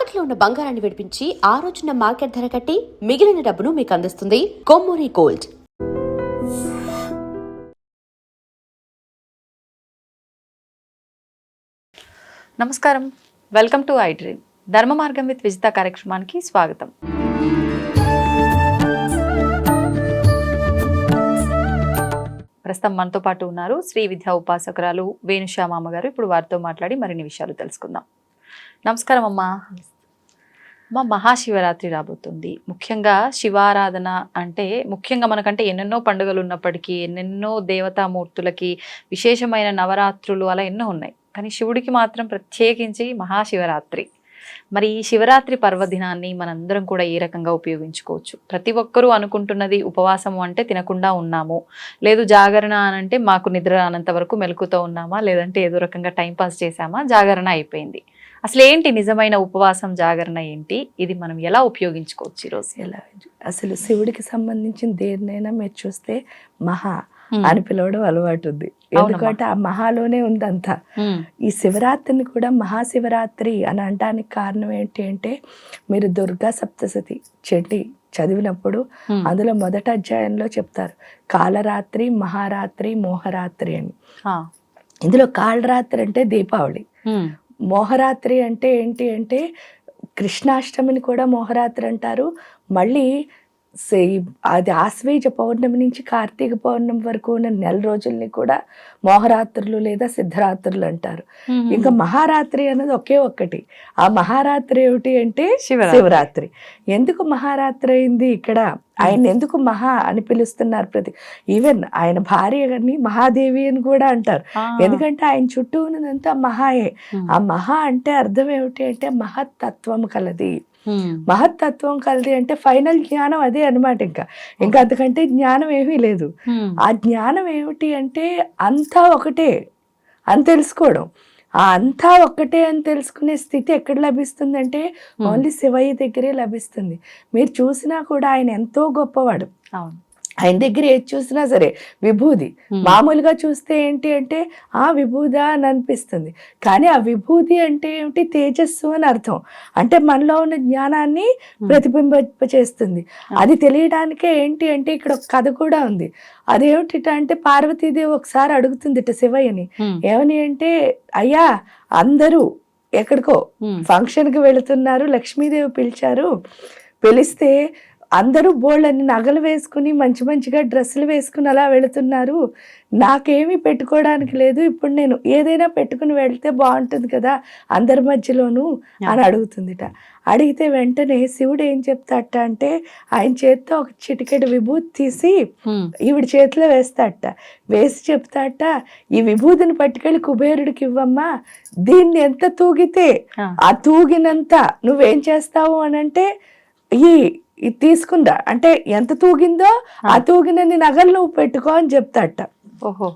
తాకట్లో ఉన్న బంగారాన్ని విడిపించి ఆ రోజున మార్కెట్ ధర కట్టి మిగిలిన డబ్బును మీకు అందిస్తుంది కొమ్మూరి గోల్డ్. నమస్కారం, వెల్కమ్ టు ఐ డ్రీమ్. ధర్మ మార్గం విత్ విజిత కార్యక్రమానికి స్వాగతం. ప్రస్తుతం మనతో పాటు ఉన్నారు శ్రీ విద్యా ఉపాసకురాలు వేణుశ్యామ గారు. ఇప్పుడు వారితో మాట్లాడి మరిన్ని విషయాలు తెలుసుకుందాం. నమస్కారం అమ్మా. మా మహాశివరాత్రి రాబోతుంది. ముఖ్యంగా శివారాధన అంటే ముఖ్యంగా మనకంటే ఎన్నెన్నో పండుగలు ఉన్నప్పటికీ ఎన్నెన్నో దేవతామూర్తులకి విశేషమైన నవరాత్రులు అలా ఎన్నో ఉన్నాయి. కానీ శివుడికి మాత్రం ప్రత్యేకించి మహాశివరాత్రి. మరి ఈ శివరాత్రి పర్వదినాన్ని మనందరం కూడా ఏ రకంగా ఉపయోగించుకోవచ్చు? ప్రతి ఒక్కరూ అనుకుంటున్నది ఉపవాసము అంటే తినకుండా ఉన్నాము, లేదు జాగరణ అనంటే మాకు నిద్ర రానంత వరకు మెలకుతో ఉన్నామా, లేదంటే ఏదో రకంగా టైంపాస్ చేసామా, జాగరణ అయిపోయింది. అసలు ఏంటి నిజమైన ఉపవాసం, జాగరణ ఏంటి? ఇది మనం ఎలా ఉపయోగించుకోవచ్చు ఈరోజు? ఎలా అసలు శివుడికి సంబంధించిన దేన్నైనా మీరు చూస్తే మహా అని పిలవడం అలవాటు ఉంది. ఎందుకంటే ఆ మహాలోనే ఉందంతా. ఈ శివరాత్రిని కూడా మహాశివరాత్రి అని అనడానికి కారణం ఏంటి అంటే, మీరు దుర్గా సప్తశతి చెట్టి చదివినప్పుడు అందులో మొదటి అధ్యాయంలో చెప్తారు కాలరాత్రి, మహారాత్రి, మోహరాత్రి అని. ఇందులో కాలరాత్రి అంటే దీపావళి, మోహరాత్రి అంటే ఏంటి అంటే కృష్ణాష్టమిని కూడా మోహరాత్రి అంటారు. మళ్ళీ అది ఆశ్వేజ పౌర్ణమి నుంచి కార్తీక పౌర్ణమి వరకు ఉన్న నెల రోజుల్ని కూడా మోహరాత్రులు లేదా సిద్ధరాత్రులు అంటారు. ఇంకా మహారాత్రి అన్నది ఒకే ఒక్కటి. ఆ మహారాత్రి ఏమిటి అంటే శివరాత్రి. ఎందుకు మహారాత్రి అయింది ఇక్కడ? ఆయన ఎందుకు మహా అని పిలుస్తున్నారు? ఈవెన్ ఆయన భార్యని మహాదేవి అని కూడా అంటారు. ఎందుకంటే ఆయన చుట్టూ ఉన్నదంతా మహాయే. ఆ మహా అంటే అర్థం ఏమిటి అంటే మహత్తత్వం కలది. మహత్తత్వం కలది అంటే ఫైనల్ జ్ఞానం అదే అనమాట. ఇంకా అంతకంటే జ్ఞానం ఏమీ లేదు. ఆ జ్ఞానం ఏమిటి అంటే అంతా ఒకటే అని తెలుసుకోవడం. ఆ అంతా ఒక్కటే అని తెలుసుకునే స్థితి ఎక్కడ లభిస్తుందంటే ఓన్లీ శివయ్య దగ్గరే లభిస్తుంది. మీరు చూసినా కూడా ఆయన ఎంతో గొప్పవాడు. ఆయన దగ్గర ఏది చూసినా సరే విభూది. మామూలుగా చూస్తే ఏంటి అంటే ఆ విభూదా అని అనిపిస్తుంది. కానీ ఆ విభూది అంటే ఏమిటి? తేజస్సు అని అర్థం. అంటే మనలో ఉన్న జ్ఞానాన్ని ప్రతిబింబింపచేస్తుంది. అది తెలియడానికే ఏంటి అంటే ఇక్కడ ఒక కథ కూడా ఉంది. అదేమిటి అంటే పార్వతీదేవి ఒకసారి అడుగుతుందిట శివయ్యని. ఏమని అంటే, అయ్యా అందరూ ఎక్కడికో ఫంక్షన్కి వెళుతున్నారు, లక్ష్మీదేవి పిలిచారు, పిలిస్తే అందరూ బోళ్ళని నగలు వేసుకుని మంచి మంచిగా డ్రెస్సులు వేసుకుని అలా వెళుతున్నారు, నాకేమీ పెట్టుకోవడానికి లేదు, ఇప్పుడు నేను ఏదైనా పెట్టుకుని వెళ్తే బాగుంటుంది కదా అందరి మధ్యలోనూ అని అడుగుతుందిట. అడిగితే వెంటనే శివుడు ఏం చెప్తాట అంటే ఆయన చేతితో ఒక చిటికెడు విభూతి తీసి ఈవిడ చేతిలో వేస్తాట. వేసి చెప్తాట, ఈ విభూతిని పట్టుకెళ్ళి కుబేరుడికి ఇవ్వమ్మా, దీన్ని ఎంత తూగితే ఆ తూగినంత నువ్వేం చేస్తావు అని అంటే ఇది తీసుకుందా అంటే ఎంత తూగిందో ఆ తూగినన్ని నగలు నువ్వు పెట్టుకో అని చెప్తాట. ఓహో.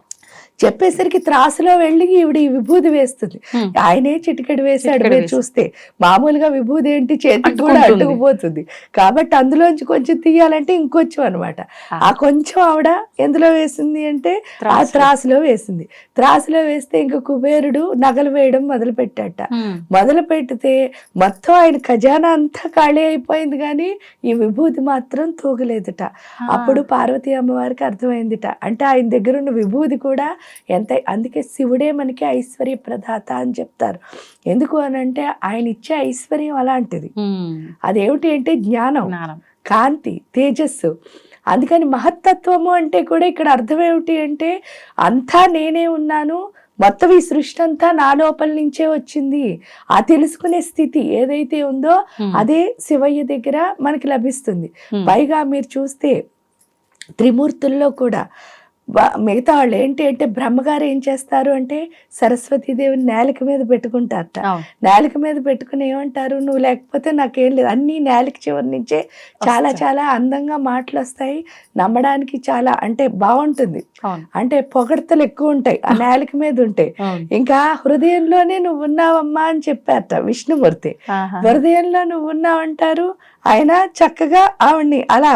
చెప్పేసరికి త్రాసులో వెళ్ళి ఈవిడ ఈ విభూది వేస్తుంది. ఆయనే చిటికెడు వేసాడు. మీరు చూస్తే మామూలుగా విభూది ఏంటి చేతికి కూడా అట్టుకుపోతుంది. కాబట్టి అందులోంచి కొంచెం తీయాలంటే ఇంకొంచెం అనమాట. ఆ కొంచెం ఆవిడ ఎందులో వేసింది అంటే ఆ త్రాసులో వేసింది. త్రాసులో వేస్తే ఇంక కుబేరుడు నగలు వేయడం మొదలు పెట్టాట. మొదలు పెడితే మొత్తం ఆయన ఖజానా అంతా ఖాళీ అయిపోయింది, కానీ ఈ విభూతి మాత్రం తూగలేదుట. అప్పుడు పార్వతీ అమ్మవారికి అర్థమైందిట, అంటే ఆయన దగ్గర ఉన్న విభూది కూడా ఎంత. అందుకే శివుడే మనకి ఐశ్వర్య ప్రదాత అని చెప్తారు. ఎందుకు అనంటే ఆయన ఇచ్చే ఐశ్వర్యం అలాంటిది. అదేమిటి అంటే జ్ఞానం, కాంతి, తేజస్సు. అందుకని మహత్తత్వము అంటే కూడా ఇక్కడ అర్థం ఏమిటి అంటే అంతా నేనే ఉన్నాను, మొత్తం ఈ సృష్టి అంతా నా లోపల నుంచే వచ్చింది. ఆ తెలుసుకునే స్థితి ఏదైతే ఉందో అదే శివయ్య దగ్గర మనకి లభిస్తుంది. పైగా మీరు చూస్తే త్రిమూర్తుల్లో కూడా మిగతా వాళ్ళు ఏంటి అంటే బ్రహ్మగారు ఏం చేస్తారు అంటే సరస్వతీదేవిని నేలక మీద పెట్టుకుంటారట. నేలక మీద పెట్టుకుని ఏమంటారు, నువ్వు లేకపోతే నాకేం లేదు. అన్ని నేలకి చివరి నుంచే చాలా చాలా అందంగా మాటలు వస్తాయి, నమ్మడానికి చాలా అంటే బాగుంటుంది. అంటే పొగడ్తలు ఎక్కువ ఉంటాయి ఆ నేలక మీద ఉంటాయి. ఇంకా హృదయంలోనే నువ్వు ఉన్నావమ్మా అని చెప్పారట విష్ణుమూర్తి. హృదయంలో నువ్వు ఉన్నావంటారు, ఆయన చక్కగా ఆవిడ్ని అలా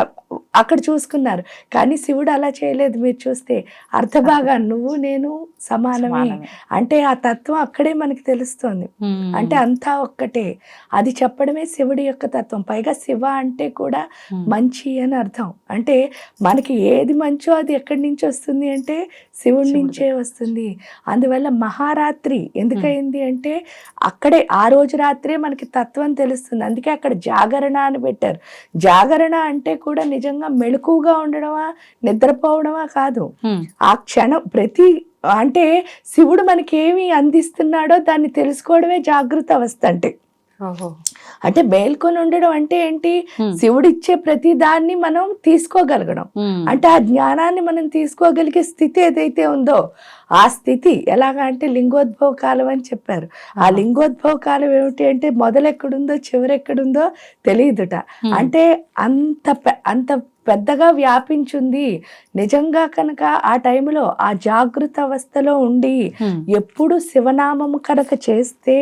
అక్కడ చూసుకున్నారు. కానీ శివుడు అలా చేయలేదు. మీరు చూస్తే అర్ధభాగా నువ్వు నేను సమానమే అంటే ఆ తత్వం అక్కడే మనకి తెలుస్తుంది. అంటే అంతా ఒక్కటే, అది చెప్పడమే శివుడి యొక్క తత్వం. పైగా శివ అంటే కూడా మంచి అని అర్థం. అంటే మనకి ఏది మంచో అది ఎక్కడి నుంచి వస్తుంది అంటే శివుడి నుంచే వస్తుంది. అందువల్ల మహారాత్రి ఎందుకయింది అంటే అక్కడే ఆ రోజు రాత్రే మనకి తత్వం తెలుస్తుంది. అందుకే అక్కడ జాగరణ అని పెట్టారు. జాగరణ అంటే కూడా నిజంగా మెలకుగా ఉండడమా నిద్రపోవడమా కాదు. ఆ క్షణం ప్రతి అంటే శివుడు మనకి ఏమి అందిస్తున్నాడో దాన్ని తెలుసుకోవడమే జాగృత అవస్థ అంటే. అంటే మేల్కొని ఉండడం అంటే ఏంటి? శివుడు ఇచ్చే ప్రతి దాన్ని మనం తీసుకోగలగడం. అంటే ఆ జ్ఞానాన్ని మనం తీసుకోగలిగే స్థితి ఏదైతే ఉందో ఆ స్థితి ఎలాగా అంటే లింగోద్భవ కాలం అని చెప్పారు. ఆ లింగోద్భవ కాలం ఏమిటి అంటే మొదలెక్కడుందో చివరెక్కడుందో తెలియదుట. అంటే అంత పెద్దగా వ్యాపించింది. నిజంగా కనుక ఆ టైంలో ఆ జాగృత అవస్థలో ఉండి ఎప్పుడు శివనామము కనుక చేస్తే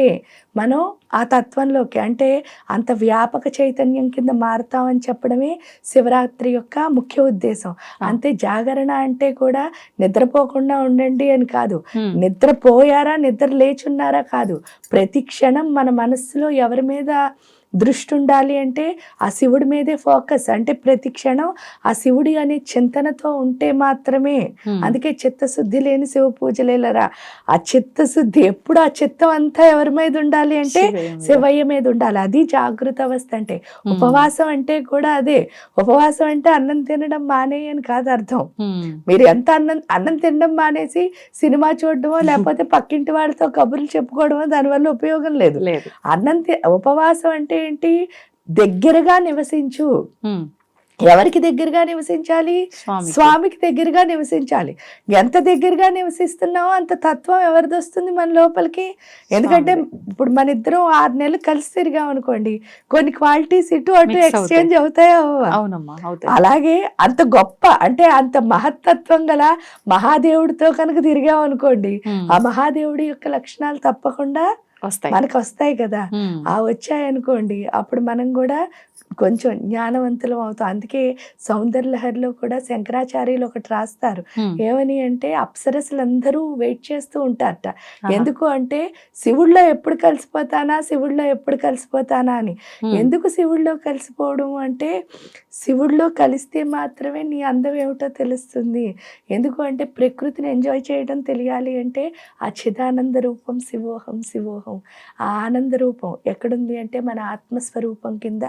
మనం ఆ తత్వంలోకి అంటే అంత వ్యాపక చైతన్యం కింద మారుతామని చెప్పడమే శివరాత్రి యొక్క ముఖ్య ఉద్దేశం. అంతే జాగరణ అంటే కూడా నిద్రపోకుండా ఉండండి అని కాదు. నిద్రపోయారా నిద్ర లేచున్నారా కాదు. ప్రతి క్షణం మన మనస్సులో ఎవరి మీద దృష్టి ఉండాలి అంటే ఆ శివుడి మీదే ఫోకస్. అంటే ప్రతి క్షణం ఆ శివుడి అనే చింతనతో ఉంటే మాత్రమే. అందుకే చిత్తశుద్ధి లేని శివ పూజలేలరా. ఆ చిత్తశుద్ధి ఎప్పుడు ఆ చిత్తం అంతా ఎవరి మీద ఉండాలి అంటే శివయ్య మీద ఉండాలి. అది జాగృత అవస్థ అంటే. ఉపవాసం అంటే కూడా అదే. ఉపవాసం అంటే అన్నం తినడం మానేయని కాదు అర్థం. మీరు ఎంత అన్నం తినడం మానేసి సినిమా చూడడమో లేకపోతే పక్కింటి వాడితో కబుర్లు చెప్పుకోవడమో దానివల్ల ఉపయోగం లేదు. ఉపవాసం అంటే ఏంటి? దగ్గరగా నివసించు. ఎవరికి దగ్గరగా నివసించాలి? స్వామికి దగ్గరగా నివసించాలి. ఎంత దగ్గరగా నివసిస్తున్నావో అంత తత్వం ఎవరిది వస్తుంది మన లోపలికి. ఎందుకంటే ఇప్పుడు మన ఇద్దరం 6 నెలలు కలిసి తిరిగాం అనుకోండి, కొన్ని క్వాలిటీస్ ఇటు అటు ఎక్స్చేంజ్ అవుతాయో అలాగే అంత గొప్ప అంటే అంత మహత్తత్వం గల మహాదేవుడితో కనుక తిరిగాం అనుకోండి, ఆ మహాదేవుడి యొక్క లక్షణాలు తప్పకుండా మనకు వస్తాయి కదా. ఆ వచ్చాయనుకోండి అప్పుడు మనం కూడా కొంచెం జ్ఞానవంతులం అవుతాం. అందుకే సౌందర్యలహరిలో కూడా శంకరాచార్యులు ఒకటి రాస్తారు. ఏమని అంటే అప్సరసులందరూ వెయిట్ చేస్తూ ఉంటారట. ఎందుకు అంటే శివుడిలో ఎప్పుడు కలిసిపోతానా అని. ఎందుకు శివుడిలో కలిసిపోవడం అంటే శివుడిలో కలిస్తే మాత్రమే నీ అందం ఏమిటో తెలుస్తుంది. ఎందుకు అంటే ప్రకృతిని ఎంజాయ్ చేయడం తెలియాలి అంటే ఆ చిదానంద రూపం శివోహం శివోహం. ఆ ఆనంద రూపం ఎక్కడుంది అంటే మన ఆత్మస్వరూపం కింద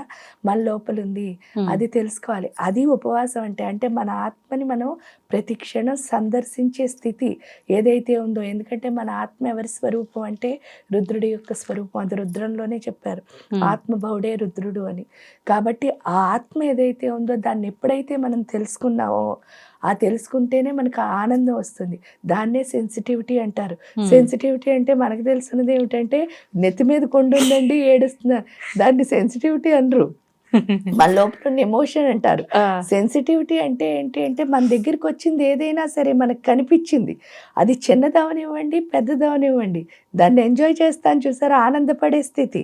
మన లోపల ఉంది. అది తెలుసుకోవాలి. అది ఉపవాసం అంటే. అంటే మన ఆత్మని మనం ప్రతి క్షణం సందర్శించే స్థితి ఏదైతే ఉందో. ఎందుకంటే మన ఆత్మ ఎవరి స్వరూపం అంటే రుద్రుడి యొక్క స్వరూపం. అది రుద్రంలోనే చెప్పారు, ఆత్మభౌడే రుద్రుడు అని. కాబట్టి ఆ ఆత్మ ఏదైతే ఉందో దాన్ని ఎప్పుడైతే మనం తెలుసుకున్నామో ఆ తెలుసుకుంటేనే మనకు ఆనందం వస్తుంది. దాన్నే సెన్సిటివిటీ అంటారు. సెన్సిటివిటీ అంటే మనకు తెలుసున్నది ఏమిటంటే నెత్తి మీద కొండ ఉందండి ఏడుస్తున్నారు, దాన్ని సెన్సిటివిటీ అనరు. మన లోపల ఎమోషన్ అంటారు. సెన్సిటివిటీ అంటే ఏంటి అంటే మన దగ్గరికి వచ్చింది ఏదైనా సరే మనకు కనిపించింది, అది చిన్నదవనివ్వండి పెద్దదవనివ్వండి, దాన్ని ఎంజాయ్ చేస్తాను చూసారా, ఆనందపడే స్థితి.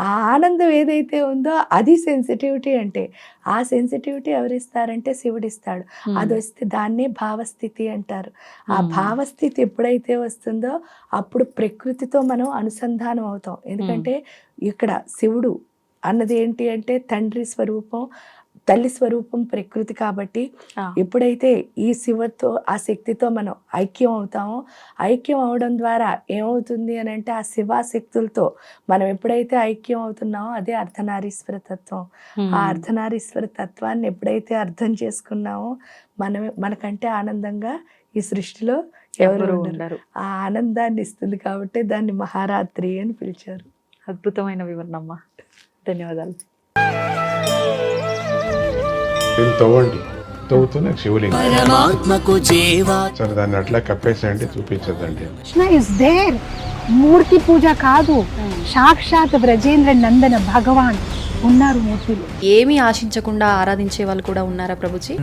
ఆ ఆనందం ఏదైతే ఉందో అది సెన్సిటివిటీ అంటే. ఆ సెన్సిటివిటీ ఎవరిస్తారంటే శివుడిస్తాడు. అది వస్తే దాన్నే భావస్థితి అంటారు. ఆ భావస్థితి ఎప్పుడైతే వస్తుందో అప్పుడు ప్రకృతితో మనం అనుసంధానం అవుతాం. ఎందుకంటే ఇక్కడ శివుడు అన్నది ఏంటి అంటే తండ్రి స్వరూపం, తల్లి స్వరూపం ప్రకృతి. కాబట్టి ఎప్పుడైతే ఈ శివతో ఆ శక్తితో మనం ఐక్యం అవుతామో, ఐక్యం అవడం ద్వారా ఏమవుతుంది అని అంటే ఆ శివాశక్తులతో మనం ఎప్పుడైతే ఐక్యం అవుతున్నామో అదే అర్ధనారీశ్వర తత్వం. ఆ అర్ధనారీశ్వర తత్వాన్ని ఎప్పుడైతే అర్థం చేసుకున్నామో మనకంటే ఆనందంగా ఈ సృష్టిలో ఎవరు ఉండరు. ఆ ఆనందాన్ని ఇస్తుంది కాబట్టి దాన్ని మహారాత్రి అని పిలిచారు. అద్భుతమైన వివరణమ్మ, ధన్యవాదాలు. తవ్వుతూనే శివలింగం సరే దాన్ని అట్లా కప్పేసేయండి, చూపించదండి. Krishna is there. మూర్తి పూజ కాదు, సాక్షాత్ బ్రజేంద్ర నందన భగవాన్ ఉన్నారు మూర్తిలో. ఏమీ ఆశించకుండా ఆరాధించే వాళ్ళు కూడా ఉన్నారా ప్రభుజీ?